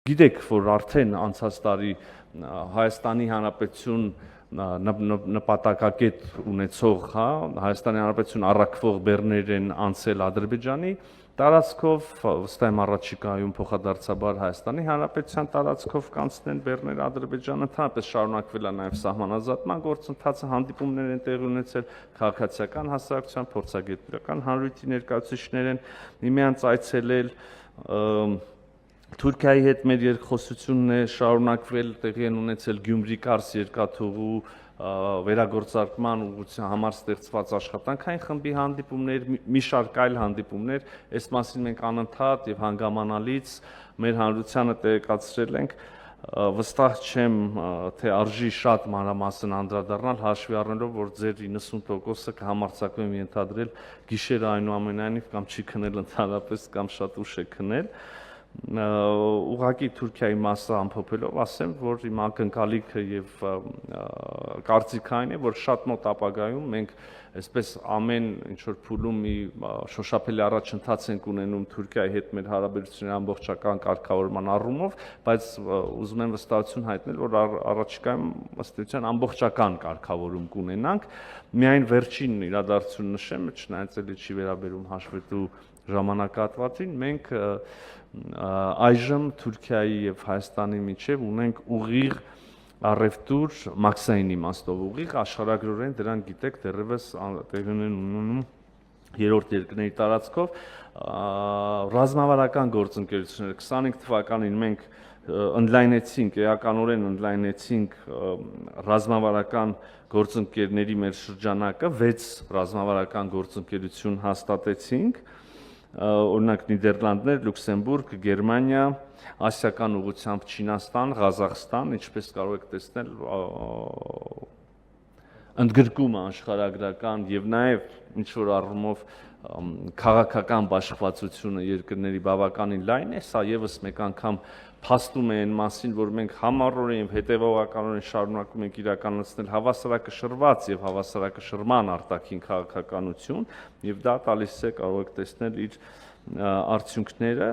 Գիտեք, որ արդեն անցած տարի Հայաստանի Հանրապետություն նպատակակետ ունեցող, Հայաստանի Հանրապետություն առաքվող բեռներ են անցել Ադրբեջանի տարածքով, վստահ եմ առաջիկայում փոխադարձաբար Հայաստանի Հանրապետության տարածքով կանցնեն բեռներ Ադրբեջան, ընդհանրապես շարունակվել է նաև սահմանազատման գործընթացը, հանդիպումներ են տեղի ունեցել, քաղաքացիական հասարակության, փորձագետական հանրույթի ներկայացուցիչներ են միմյանց այցելել, Թուրքիայի հետ մեր երկխոսությունն է շարունակվել, տեղի են ունեցել Գյումրի-Կարս երկաթուղու վերագործարկման ուղղության համար ստեղծված աշխատանքային խմբի հանդիպումներ, մի շարք այլ հանդիպումներ, այս մասին մենք անընդհատ եւ հանգամանալից մեր հանրությանը տեղեկացրել ենք, վստահ չեմ, թե արժի շատ մանրամասն անդրադառնալ, հաշվի առնելով, որ ձեր 90%-ը կհամարձակվեմ ենթադրել գիշերը այնուամենայնիվ կամ չի քնել ընդհանրապես կամ շատ ուշ է քնել, ուղղակի Թուրքիայի մասը ամփոփելով ասեմ, որ իմ ակնկալիքը եւ կարծիքային է, որ շատ մոտ ապագայում մենք այսպես ամեն ինչ որ փուլում մի շոշափելի առաջընթաց ենք ունենում Թուրքիայի հետ մեր հարաբերությունների ամբողջական կարգավորման առումով, բայց ուզում եմ վստահություն հայտնել, որ առաջիկայում ըստ էության ամբողջական կարգավորում կունենանք, միայն վերջին իրադարձություն նշեմ, չնայած էլի չի վերաբերում հաշվետու ժամանակահատվածին, մենք այժմ Թուրքիայի եւ Հայաստանի միջև ունենք ուղիղ առևտուր մաքսային իմաստով ուղիղ, աշխարհագրորեն դրան գիտեք դեռևս տեղի ունենում երրորդ երկրների տարածքով ռազմավարական գործընկերությունները 25 թվականին մենք ընդլայնեցինք, էականորեն ընդլայնեցինք ռազմավարական գործընկերների մեր շրջանակը, 6 ռազմավարական գործընկերություն հաստատեցինք, օրինակ Նիդերլանդներ, Լյուքսեմբուրգ, Գերմանիա, ասիական ուղղությամբ Չինաստան, Ղազախստան, ինչպես կարող եք տեսնել, ընդգրկումը աշխարհագրական եւ նաեւ ինչ որ առումով քաղաքական բաշխվածությունը երկրների բավականին լայն է, սա եւս մեկ անգամ փաստում է այն մասին, որ մենք համառորեն եւ հետեւողականորեն շարունակում ենք իրականացնել հավասարակշռված եւ հավասարակշռման արտաքին քաղաքականություն եւ դա տալիս է կարող եք տեսնել իր արդյունքները